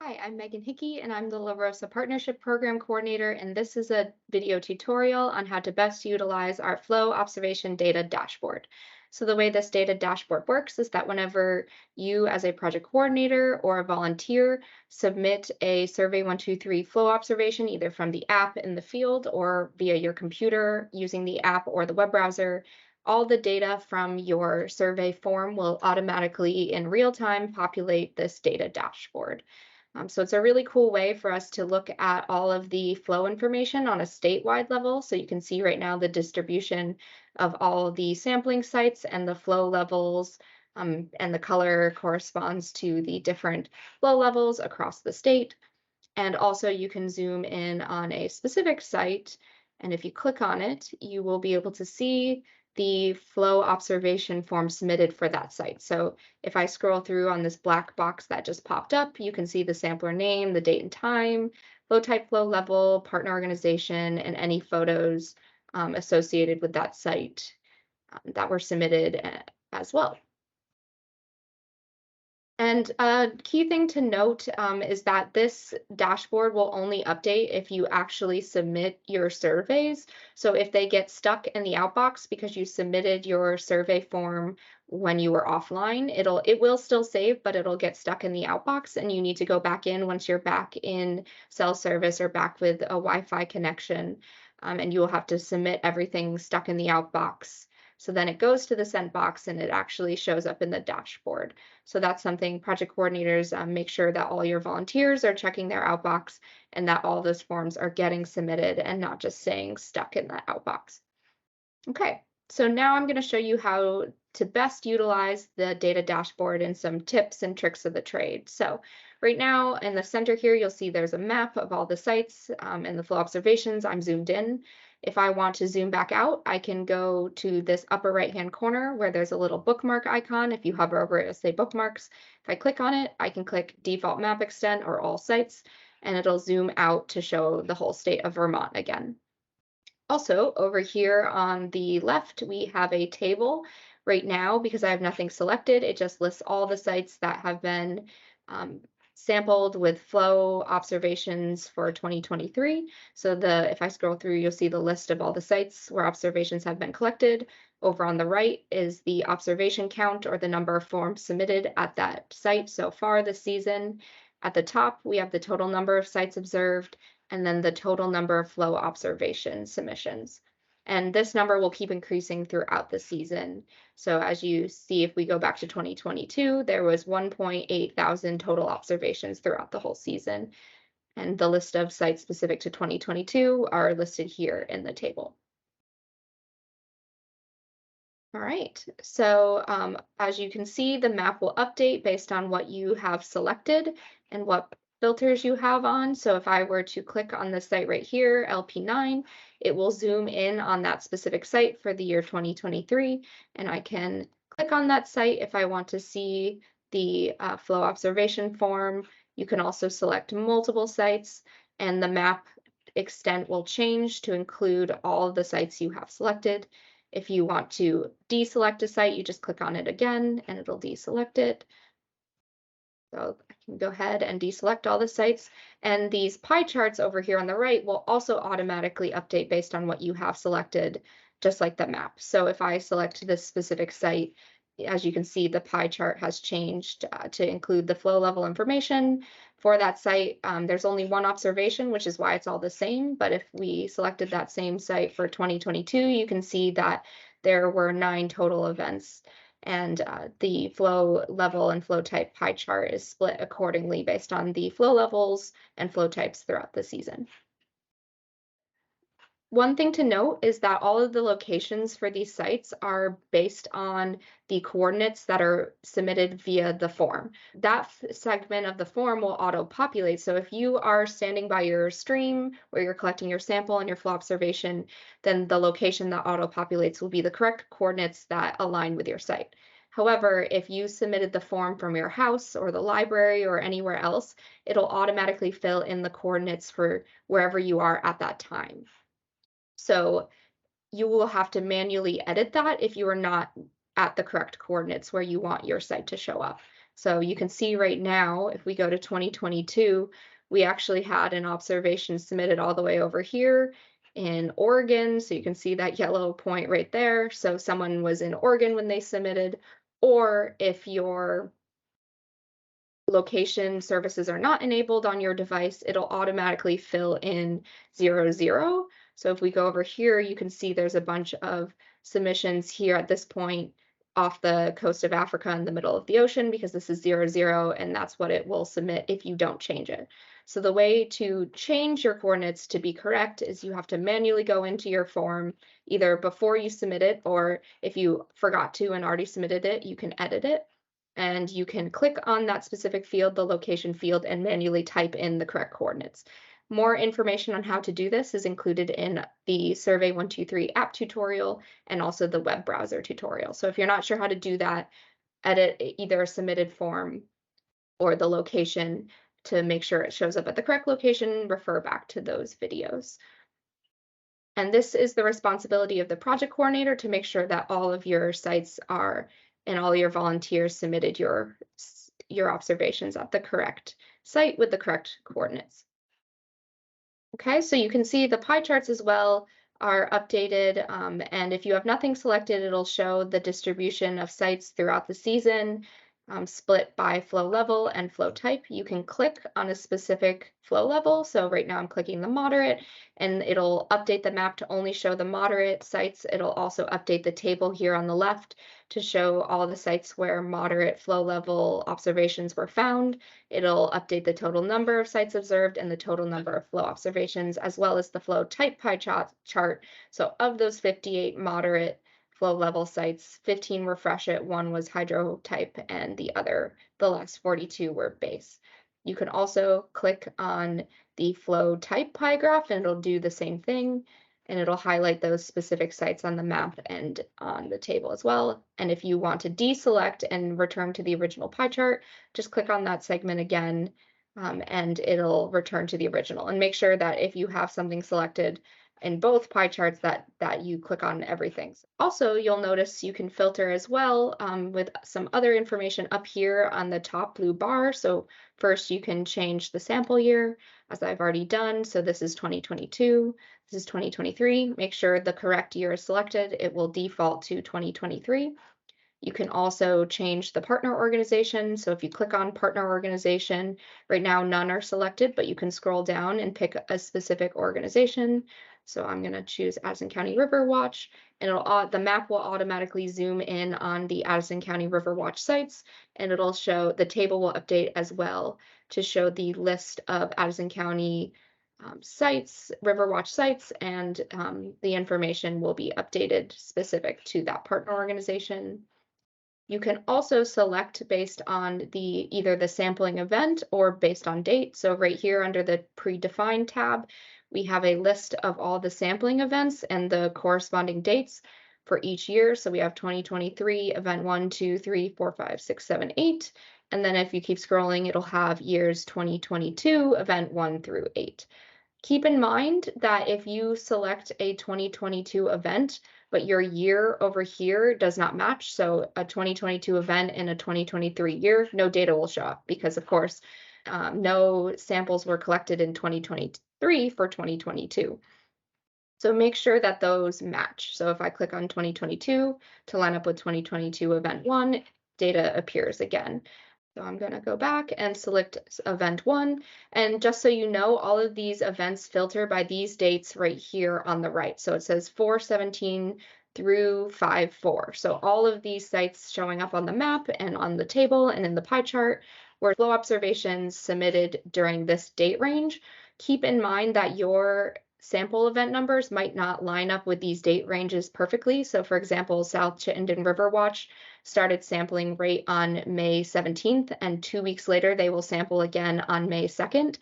Hi, I'm Megan Hickey, and I'm the LaRosa Partnership Program Coordinator, and this is a video tutorial on how to best utilize our flow observation data dashboard. So the way this data dashboard works is that whenever you as a project coordinator or a volunteer submit a Survey123 flow observation, either from the app in the field or via your computer using the app or the web browser, all the data from your survey form will automatically in real time populate this data dashboard. So it's a really cool way for us to look at all of the flow information on a statewide level. So you can see right now the distribution of all the sampling sites and the flow levels, and the color corresponds to the different flow levels across the state. And also you can zoom in on a specific site, and if you click on it, you will be able to see the flow observation form submitted for that site. So if I scroll through on this black box that just popped up, you can see the sampler name, the date and time, flow type, flow level, partner organization, and any photos associated with that site that were submitted as well. And a key thing to note is that this dashboard will only update if you actually submit your surveys. So if they get stuck in the outbox because you submitted your survey form when you were offline, it will still save, but it'll get stuck in the outbox, and you need to go back in once you're back in cell service or back with a Wi-Fi connection, and you will have to submit everything stuck in the outbox. So then it goes to the sent box and it actually shows up in the dashboard. So that's something project coordinators make sure that all your volunteers are checking their outbox and that all those forms are getting submitted and not just staying stuck in that outbox. Okay, so now I'm going to show you how to best utilize the data dashboard and some tips and tricks of the trade. So right now in the center here, you'll see there's a map of all the sites and the flow observations. I'm zoomed in. If I want to zoom back out, I can go to this upper right-hand corner where there's a little bookmark icon. If you hover over it, it'll say bookmarks. If I click on it, I can click default map extent or all sites, and it'll zoom out to show the whole state of Vermont again. Also, over here on the left, we have a table. Right now, because I have nothing selected, it just lists all the sites that have been um, sampled with flow observations for 2023. So if I scroll through, you'll see the list of all the sites where observations have been collected. Over on the right is the observation count, or the number of forms submitted at that site so far this season. At the top, we have the total number of sites observed, and then the total number of flow observation submissions. And this number will keep increasing throughout the season. So as you see, if we go back to 2022, there was 1.8 thousand total observations throughout the whole season. And the list of sites specific to 2022 are listed here in the table. All right, so as you can see, the map will update based on what you have selected and what filters you have on. So if I were to click on the site right here, LP9, it will zoom in on that specific site for the year 2023, and I can click on that site if I want to see the flow observation form. You can also select multiple sites, and the map extent will change to include all of the sites you have selected. If you want to deselect a site, you just click on it again and it'll deselect it. So I can go ahead and deselect all the sites. And these pie charts over here on the right will also automatically update based on what you have selected, just like the map. So if I select this specific site, as you can see, the pie chart has changed to include the flow level information for that site. There's only one observation, which is why it's all the same. But if we selected that same site for 2022, you can see that there were 9 total events, and the flow level and flow type pie chart is split accordingly based on the flow levels and flow types throughout the season. One thing to note is that all of the locations for these sites are based on the coordinates that are submitted via the form. That segment of the form will auto-populate. So if you are standing by your stream where you're collecting your sample and your flow observation, then the location that auto-populates will be the correct coordinates that align with your site. However, if you submitted the form from your house or the library or anywhere else, it'll automatically fill in the coordinates for wherever you are at that time. So you will have to manually edit that if you are not at the correct coordinates where you want your site to show up. So you can see right now, if we go to 2022, we actually had an observation submitted all the way over here in Oregon. So you can see that yellow point right there. So someone was in Oregon when they submitted, or if your location services are not enabled on your device, it'll automatically fill in 00. So if we go over here, you can see there's a bunch of submissions here at this point off the coast of Africa in the middle of the ocean because this is 00, and that's what it will submit if you don't change it. So the way to change your coordinates to be correct is you have to manually go into your form either before you submit it, or if you forgot to and already submitted it, you can edit it, and you can click on that specific field, the location field, and manually type in the correct coordinates. More information on how to do this is included in the Survey123 app tutorial and also the web browser tutorial. So if you're not sure how to do that, edit either a submitted form or the location to make sure it shows up at the correct location, refer back to those videos. And this is the responsibility of the project coordinator to make sure that all of your sites are and all your volunteers submitted your observations at the correct site with the correct coordinates. Okay, so you can see the pie charts as well are updated, and if you have nothing selected, it'll show the distribution of sites throughout the season, split by flow level and flow type. You can click on a specific flow level. So right now I'm clicking the moderate, and it'll update the map to only show the moderate sites. It'll also update the table here on the left to show all the sites where moderate flow level observations were found. It'll update the total number of sites observed and the total number of flow observations, as well as the flow type pie chart. So of those 58 moderate flow level sites, 15 were freshet, one was hydro type, and the last 42 were base. You can also click on the flow type pie graph and it'll do the same thing, and it'll highlight those specific sites on the map and on the table as well. And if you want to deselect and return to the original pie chart, just click on that segment again, and it'll return to the original. And make sure that if you have something selected in both pie charts that you click on everything. Also, you'll notice you can filter as well, with some other information up here on the top blue bar. So first you can change the sample year, as I've already done. So this is 2022, this is 2023. Make sure the correct year is selected. It will default to 2023. You can also change the partner organization. So if you click on partner organization, right now none are selected, but you can scroll down and pick a specific organization. So I'm going to choose Addison County River Watch, and the map will automatically zoom in on the Addison County River Watch sites, and it'll show the table will update as well to show the list of Addison County sites, Riverwatch sites, and the information will be updated specific to that partner organization. You can also select based on either the sampling event or based on date. So right here under the predefined tab, we have a list of all the sampling events and the corresponding dates for each year. So we have 2023, event 1, 2, 3, 4, 5, 6, 7, 8. And then if you keep scrolling, it'll have years 2022, event 1 through 8. Keep in mind that if you select a 2022 event, but your year over here does not match, so a 2022 event and a 2023 year, no data will show up because, of course, no samples were collected in 2023 for 2022. So make sure that those match. So if I click on 2022 to line up with 2022 event 1, data appears again. So I'm going to go back and select event 1. And just so you know, all of these events filter by these dates right here on the right. So it says 4/17 through 5/4. So all of these sites showing up on the map and on the table and in the pie chart were flow observations submitted during this date range. Keep in mind that your sample event numbers might not line up with these date ranges perfectly. So for example, South Chittenden River Watch started sampling right on May 17th, and 2 weeks later, they will sample again on May 2nd.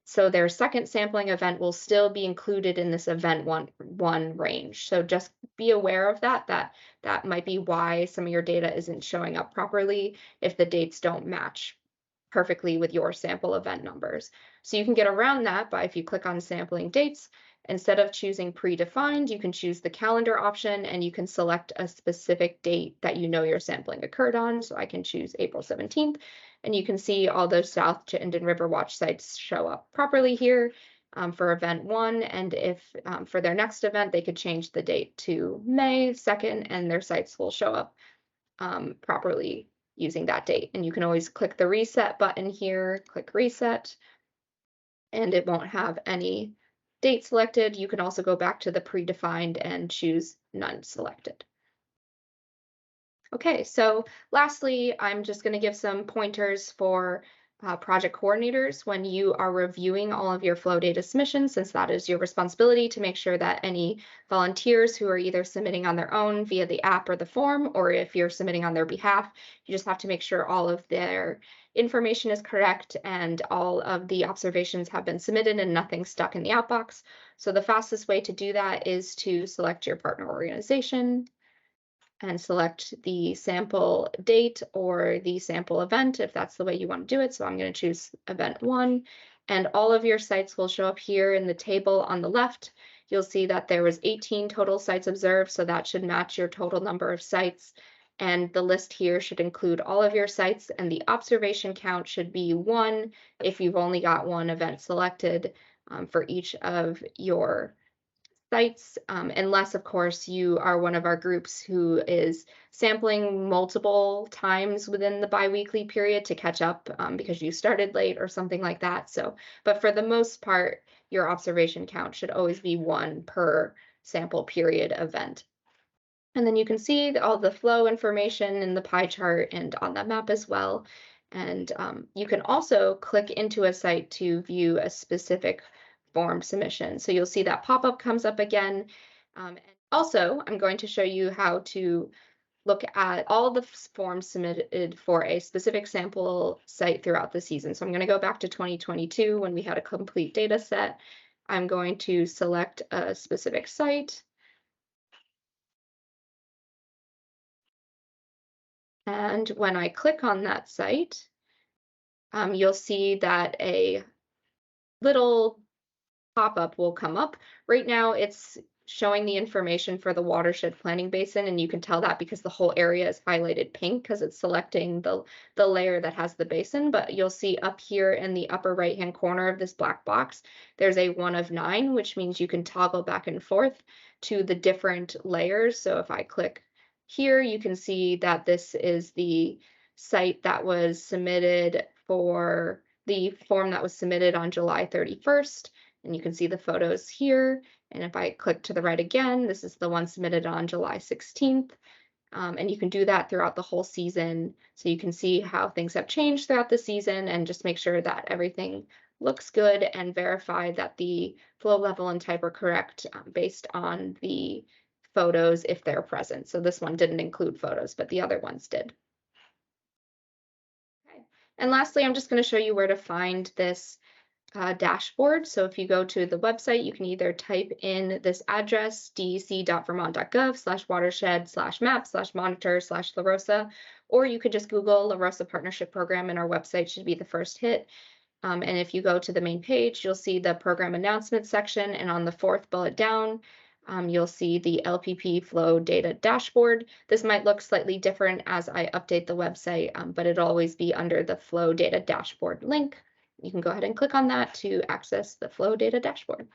So their second sampling event will still be included in this event one range. So just be aware of that might be why some of your data isn't showing up properly if the dates don't match perfectly with your sample event numbers. So you can get around that by if you click on sampling dates, Instead of choosing predefined, you can choose the calendar option and you can select a specific date that you know your sampling occurred on. So I can choose April 17th, and you can see all those South Chittenden River Watch sites show up properly here for event one. And if for their next event, they could change the date to May 2nd and their sites will show up properly using that date. And you can always click the reset button here, click reset, and it won't have any date selected. You can also go back to the predefined and choose none selected. Okay, so lastly, I'm just going to give some pointers for project coordinators when you are reviewing all of your flow data submissions, since that is your responsibility to make sure that any volunteers who are either submitting on their own via the app or the form, or if you're submitting on their behalf, you just have to make sure all of their information is correct and all of the observations have been submitted and nothing stuck in the outbox. So the fastest way to do that is to select your partner organization and select the sample date or the sample event if that's the way you want to do it. So I'm going to choose event one, and all of your sites will show up here in the table on the left. You'll see that there was 18 total sites observed, so that should match your total number of sites. And the list here should include all of your sites, and the observation count should be 1 if you've only got one event selected for each of your sites, unless, of course, you are one of our groups who is sampling multiple times within the biweekly period to catch up because you started late or something like that. So, but for the most part, your observation count should always be 1 per sample period event. And then you can see all the flow information in the pie chart and on that map as well. And you can also click into a site to view a specific form submission. So you'll see that pop-up comes up again. And also, I'm going to show you how to look at all the forms submitted for a specific sample site throughout the season. So I'm going to go back to 2022 when we had a complete data set. I'm going to select a specific site. And when I click on that site, you'll see that a little pop-up will come up. Right now, it's showing the information for the watershed planning basin, and you can tell that because the whole area is highlighted pink because it's selecting the layer that has the basin. But you'll see up here in the upper right-hand corner of this black box, there's a 1 of 9, which means you can toggle back and forth to the different layers. So if I click here, you can see that this is the site that was submitted for the form that was submitted on July 31st. And you can see the photos here. And if I click to the right again, this is the one submitted on July 16th. And you can do that throughout the whole season. So you can see how things have changed throughout the season and just make sure that everything looks good and verify that the flow level and type are correct based on the photos if they're present. So this one didn't include photos, but the other ones did. Okay. And lastly, I'm just going to show you where to find this dashboard. So if you go to the website, you can either type in this address, dec.vermont.gov/watershed/map/monitor/LaRosa, or you could just Google LaRosa Partnership Program and our website should be the first hit. And if you go to the main page, you'll see the program announcement section, and on the 4th bullet down, you'll see the LPP flow data dashboard. This might look slightly different as I update the website, but it'll always be under the flow data dashboard link. You can go ahead and click on that to access the flow data dashboard.